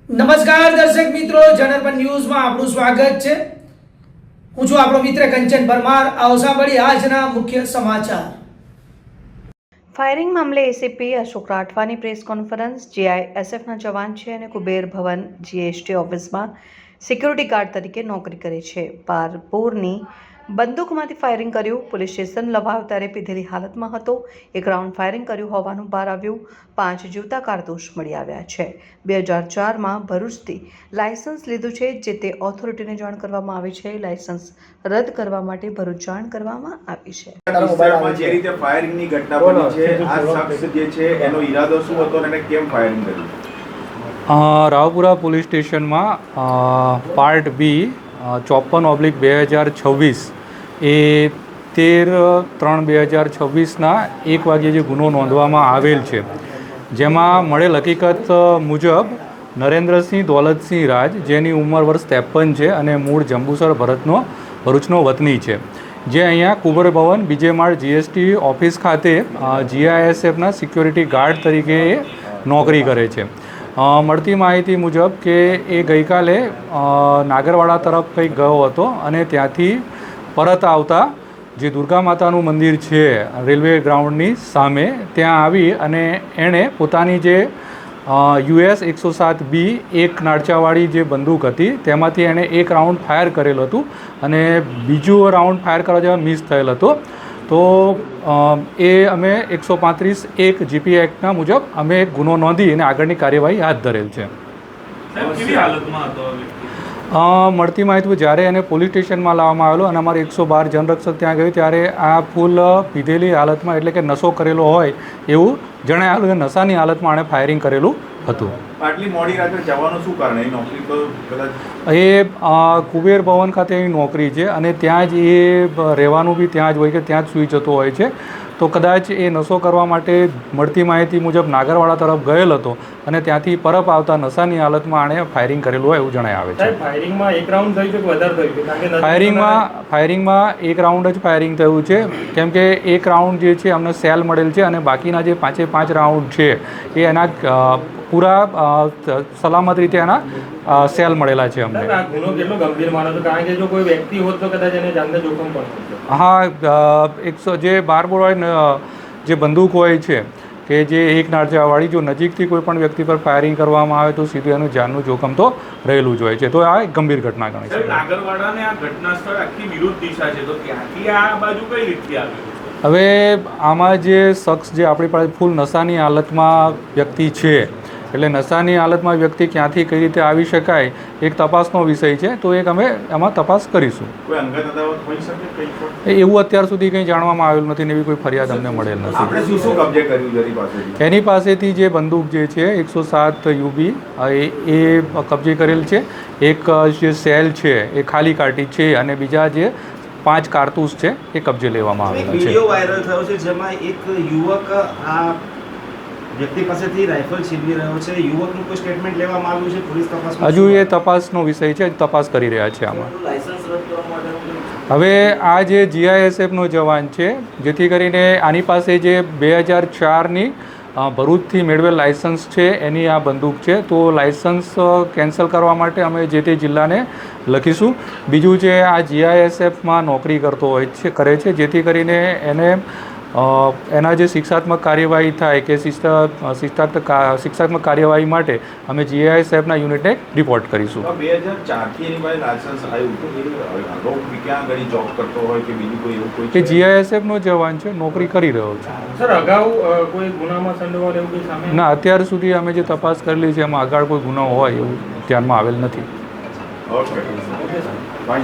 નમસ્કાર દર્શક મિત્રો, જનરપન ન્યૂઝમાં આપનું સ્વાગત છે। હું છું આપણો મિત્ર કંચન પરમાર। આવો સાંભળીએ આજના મુખ્ય સમાચાર। ફાયરિંગ મામલે એસીપી અશોક રાઠવાની પ્રેસ કોન્ફરન્સ। જીઆઈએસએફના જવાન છે અને કુબેર ભવન જીએસટી ઓફિસમાં સિક્યુરિટી ગાર્ડ તરીકે નોકરી કરે છે। પારપોરની બંદૂકમાંથી ફાયરિંગ કર્યું। પોલીસ સ્ટેશન લવાવ ત્યારે પીધેલી હાલતમાં હતો। એક રાઉન્ડ ફાયરિંગ કર્યું હોવાનું બહાર આવ્યું। 5 જીવતા કારતૂસ મળી આવ્યા છે। 2004માં ભરૂચથી લાયસન્સ લીધું છે, જે તે ઓથોરિટીને જાણ કરવામાં આવી છે। લાયસન્સ રદ કરવા માટે ભરૂચ જાણ કરવામાં આવી છે। જે રીતે ફાયરિંગની ઘટના બની છે, આ શખ્સ જે છે એનો ઈરાદો શું હતો અને કેમ ફાયરિંગ કર્યું? રાવપુરા પોલીસ સ્ટેશનમાં પાર્ટ બી 54/2026 એ 13/3/2026ના 1 વાગ્યે જે ગુનો નોંધવામાં આવેલ છે, જેમાં મળેલ હકીકત મુજબ નરેન્દ્રસિંહ દોલતસિંહ રાજ, જેની ઉંમર વર્ષ 53 છે અને મૂળ જંબુસર ભરૂચનો વતની છે, જે અહીંયા કુબેર ભવન બીજે માળ જીએસટી ઓફિસ ખાતે જીઆઈએસએફના સિક્યોરિટી ગાર્ડ તરીકે નોકરી કરે છે। મળતી માહિતી મુજબ કે એ ગઈકાલે નાગરવાડા તરફ કંઈક ગયો હતો અને ત્યાંથી પરત આવતા જે દુર્ગા માતાનું મંદિર છે રેલવે ગ્રાઉન્ડની સામે, ત્યાં આવી અને એણે પોતાની જે US 107B એક નાળચાવાળી જે બંદૂક હતી તેમાંથી એણે એક રાઉન્ડ ફાયર કરેલું હતું અને બીજું રાઉન્ડ ફાયર કરવા જેવા મિસ થયેલ હતો। તો એ અમે 135(1) જીપી એક્ટના મુજબ અમે ગુનો નોંધી અને આગળની કાર્યવાહી હાથ ધરેલ છે। મળતી માહિતી જ્યારે એને પોલીસ સ્ટેશનમાં લાવવામાં આવેલો અને અમારે 112 જનરક્ષક ત્યાં ગયું ત્યારે આ ફૂલ પીધેલી હાલતમાં, એટલે કે નશો કરેલો હોય એવું જણાયેલું કે નશાની હાલતમાં આણે ફાયરિંગ કરેલું હતું। આટલી મોડી રાત્રે જવાનું શું કારણ? એ નોકરી તો કદાચ એ કુબેર ભવન ખાતે એની નોકરી છે અને ત્યાં જ એ રહેવાનું બી ત્યાં જ હોય કે ત્યાં જ સૂઈ જતો હોય છે। તો કદાચ એ નશો કરવા માટે મળતી માહિતી મુજબ નાગરવાડા તરફ ગયેલ હતો અને ત્યાંથી પરત આવતા નશાની હાલતમાં આણે ફાયરિંગ કરેલું હોય એવું જણાય આવે છે। ફાયરિંગમાં એક રાઉન્ડ થયું કે વધારે થયું? ફાયરિંગમાં એક રાઉન્ડ જ ફાયરિંગ થયું છે, કેમ કે એક રાઉન્ડ જે છે અમને સેલ મળેલ છે અને બાકીના જે 5 રાઉન્ડ છે એ એના પૂરા સલામત રીતે એના સેલ મળેલા છે અમને। આ ગુનો કેટલો ગંભીર માનો છો? કારણ કે જો કોઈ વ્યક્તિ હોત તો કદાચ એને જાનને જોખમ પણ હા, 100 જે 12 બોર જે બંદૂક હોય છે કે જે એક નાળચાવાળી, જો નજીકથી કોઈ પણ વ્યક્તિ પર ફાયરિંગ કરવામાં આવે તો સીધું એનું જાનનું જોખમ તો રહેલું જ હોય છે। તો આ એક ગંભીર ઘટના ગણાય છે। નાગરવાડાને આ ઘટના સ્થળ આખી વિરુદ્ધ દિશા છે, તો ત્યાંથી આ બાજુ કઈ રીતે આવ્યું? હવે આમાં જે શખ્સ જે આપણી પાસે ફૂલ નશાની હાલતમાં વ્યક્તિ છે, એટલે નશાની હાલતમાં વ્યક્તિ ક્યાંથી કઈ રીતે આવી શકાય એક તપાસનો વિષય છે, તો એક અમે એમાં તપાસ કરીશું। કોઈ અંગત અદાવત હોઈ શકે કંઈ પણ? એવું અત્યાર સુધી કંઈ જાણવામાં આવેલું નથી ને એવી કોઈ ફરિયાદ અમને મળેલ નથી। આપણે શું કબજે કર્યું જેની પાસેથી? એની પાસેથી જે બંદૂક જે છે 107 UB એ કબજે કરેલ છે। એક જે સેલ છે એ ખાલી કાઢી છે અને બીજા જે 5 કારતૂસ છે એ કબજે લેવામાં આવેલા છે। વિડિયો વાયરલ થયો છે જેમાં એક યુવક આ વ્યક્તિ પાસેથી રાઇફલ છીનવી રહ્યો છે। યુવકનું કોઈ સ્ટેટમેન્ટ લેવામાં આવ્યું છે? પોલીસ તપાસમાં હજુ એ તપાસનો વિષય છે, તપાસ કરી રહ્યા છે આમાં। લાયસન્સ રદ કરવા માટે હવે આ જે જીઆઈએસએફનો જવાન છે, જેથી કરીને આની પાસે જે 2004ની ભરૂચથી મેળવેલ લાયસન્સ છે એની આ બંદૂક છે, તો લાયસન્સ કેન્સલ કરવા માટે અમે જે તે જિલ્લાને લખીશું। બીજું જે આ જીઆઈએસએફમાં નોકરી કરતો હોય છે કરે છે, જેથી કરીને એને એના જે શિક્ષાત્મક કાર્યવાહી થાય કે શિક્ષાત્મક કાર્યવાહી માટે અમે જીઆઈએસએફના યુનિટને રિપોર્ટ કરીશું। 2004થી એની પાસે લાયસન્સ આવ્યું તો એ અગાઉ ક્યાં આગળ જોબ કરતો હોય કે બીજું કોઈ એવું કોઈ કે જીઆઈએસએફનો જવાન છે, નોકરી કરી રહ્યો છે। સર, અગાઉ કોઈ ગુનામાં સંડોવાયેલ એવું કોઈ સામે? ના, અત્યાર સુધી અમે જે તપાસ કરેલી છે એમાં આગળ કોઈ ગુનો હોય એવું ધ્યાનમાં આવેલ નથી। Okay, fine.